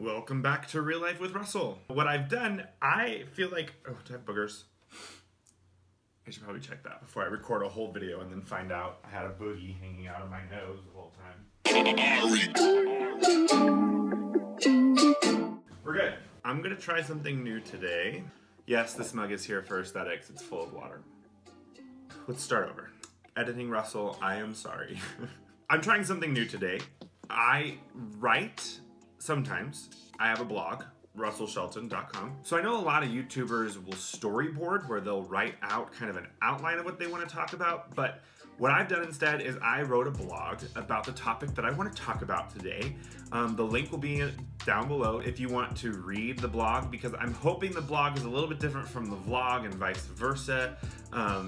Welcome back to Real Life with Russell. What I've done, I feel like, oh, do I have boogers? I should probably check that before I record a whole video and then find out I had a boogie hanging out of my nose the whole time. We're good. I'm gonna try something new today. Yes, this mug is here for aesthetics. It's full of water. Let's start over. Editing Russell, I am sorry. I'm trying something new today. I write sometimes. I have a blog, russellshelton.com. So I know a lot of YouTubers will storyboard where they'll write out kind of an outline of what they want to talk about, but what I've done instead is I wrote a blog about the topic that I want to talk about today. The link will be down below if you want to read the blog, because I'm hoping the blog is a little bit different from the vlog and vice versa.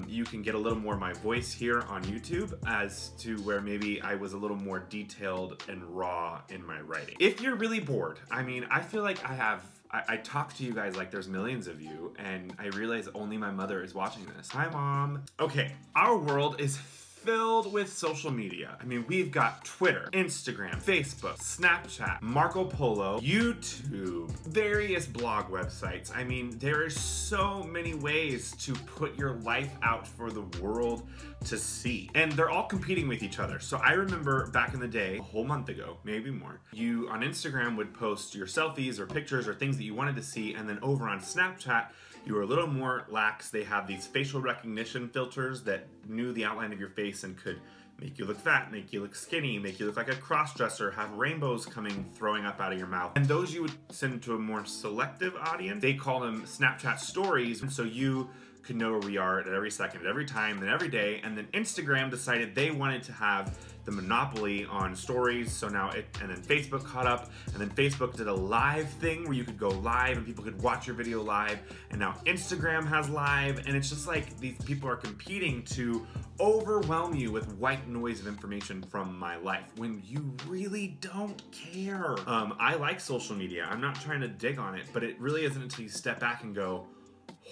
You can get a little more of my voice here on YouTube as to where maybe I was a little more detailed and raw in my writing. If you're really bored, I mean, I feel like I talk to you guys like there's millions of you, and I realize only my mother is watching this. Hi, Mom. Okay, our world is filled with social media. I mean, we've got Twitter, Instagram, Facebook, Snapchat, Marco Polo, YouTube, various blog websites. I mean, there are so many ways to put your life out for the world to see. And they're all competing with each other. So I remember back in the day, a whole month ago, maybe more, you on Instagram would post your selfies or pictures or things that you wanted to see, and then over on Snapchat, you were a little more lax. They have these facial recognition filters that knew the outline of your face and could make you look fat, make you look skinny, make you look like a cross-dresser, have rainbows throwing up out of your mouth. And those you would send to a more selective audience. They call them Snapchat stories, and so you could know where we are at every second, at every time, and every day. And then Instagram decided they wanted to have the monopoly on stories, so now and then Facebook caught up, and then Facebook did a live thing where you could go live and people could watch your video live, and now Instagram has live, and it's just like these people are competing to overwhelm you with white noise of information from my life when you really don't care. I like social media. I'm not trying to dig on it, but it really isn't until you step back and go,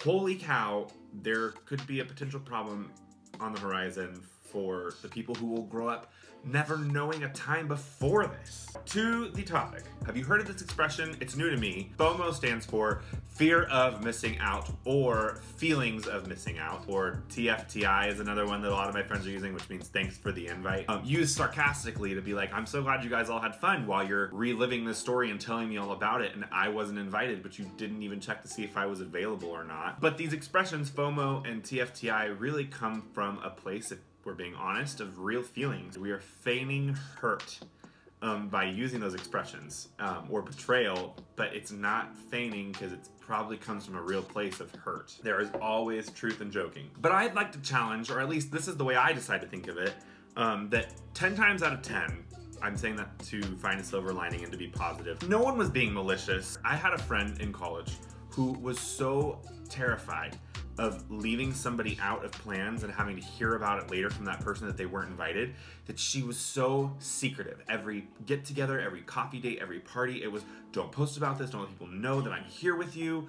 holy cow, there could be a potential problem on the horizon for the people who will grow up never knowing a time before this. To the topic. Have you heard of this expression? It's new to me. FOMO stands for fear of missing out, or feelings of missing out, or TFTI is another one that a lot of my friends are using, which means thanks for the invite. Used sarcastically to be like, I'm so glad you guys all had fun while you're reliving this story and telling me all about it, and I wasn't invited, but you didn't even check to see if I was available or not. But these expressions, FOMO and TFTI, really come from a place, if we're being honest, of real feelings. We are feigning hurt by using those expressions, or betrayal, but it's not feigning because it probably comes from a real place of hurt. There is always truth in joking. But I'd like to challenge, or at least this is the way I decide to think of it, that 10 times out of 10, I'm saying that to find a silver lining and to be positive, no one was being malicious. I had a friend in college who was so terrified of leaving somebody out of plans and having to hear about it later from that person that they weren't invited, that she was so secretive. Every get together, every coffee date, every party, it was, don't post about this, don't let people know that I'm here with you.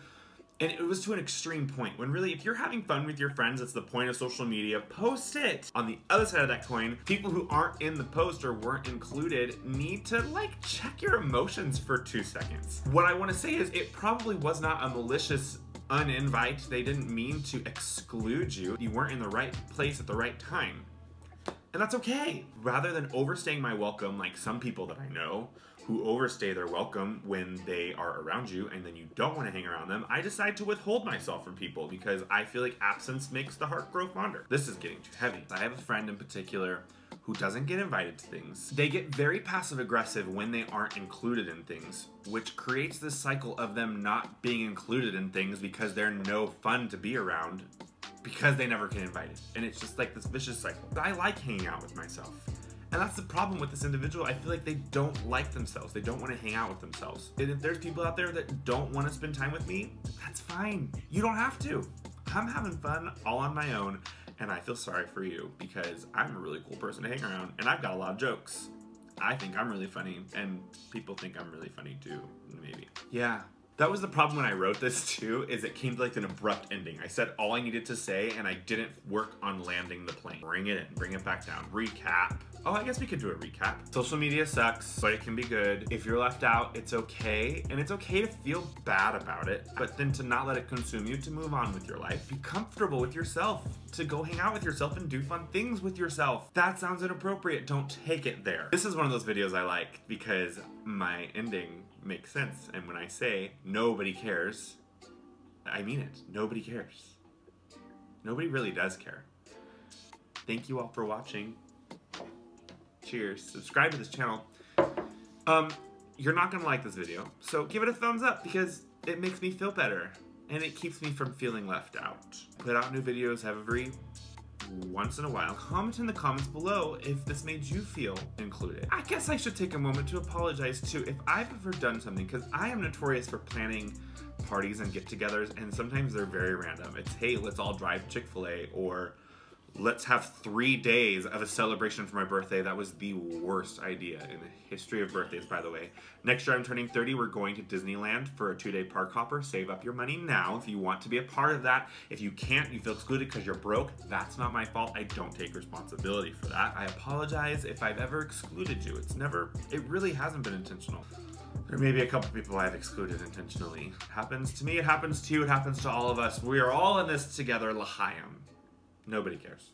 And it was to an extreme point, when really, if you're having fun with your friends, it's the point of social media, post it. On the other side of that coin, people who aren't in the post or weren't included need to check your emotions for 2 seconds. What I wanna say is it probably was not a malicious uninvite. They didn't mean to exclude you. You weren't in the right place at the right time. And that's okay. Rather than overstaying my welcome, like some people that I know who overstay their welcome when they are around you and then you don't want to hang around them, I decide to withhold myself from people because I feel like absence makes the heart grow fonder. This is getting too heavy. I have a friend in particular who doesn't get invited to things. They get very passive-aggressive when they aren't included in things, which creates this cycle of them not being included in things because they're no fun to be around because they never get invited. And it's just like this vicious cycle. I like hanging out with myself. And that's the problem with this individual. I feel like they don't like themselves. They don't want to hang out with themselves. And if there's people out there that don't want to spend time with me, that's fine. You don't have to. I'm having fun all on my own. And I feel sorry for you because I'm a really cool person to hang around and I've got a lot of jokes. I think I'm really funny and people think I'm really funny too, maybe. Yeah, that was the problem when I wrote this too, is it came to like an abrupt ending. I said all I needed to say and I didn't work on landing the plane. Bring it in, bring it back down, recap, Oh, I guess we could do a recap. Social media sucks, but it can be good. If you're left out, it's okay. And it's okay to feel bad about it, but then to not let it consume you, to move on with your life. Be comfortable with yourself, to go hang out with yourself and do fun things with yourself. That sounds inappropriate. Don't take it there. This is one of those videos I like because my ending makes sense. And when I say nobody cares, I mean it. Nobody cares. Nobody really does care. Thank you all for watching. Cheers. Subscribe to this channel. You're not gonna like this video, so give it a thumbs up because it makes me feel better and it keeps me from feeling left out. Put out new videos every once in a while. Comment in the comments below if this made you feel included. I guess I should take a moment to apologize too if I've ever done something, because I am notorious for planning parties and get-togethers, and sometimes they're very random. It's, hey, let's all drive Chick-fil-A, or let's have 3 days of a celebration for my birthday. That was the worst idea in the history of birthdays, by the way. Next year I'm turning 30. We're going to Disneyland for a 2-day park hopper. Save up your money now if you want to be a part of that. If you can't, you feel excluded because you're broke, that's not my fault. I don't take responsibility for that. I apologize if I've ever excluded you. It really hasn't been intentional. There may be a couple people I've excluded intentionally. It happens to me, it happens to you, it happens to all of us. We are all in this together, L'chaim. Nobody cares.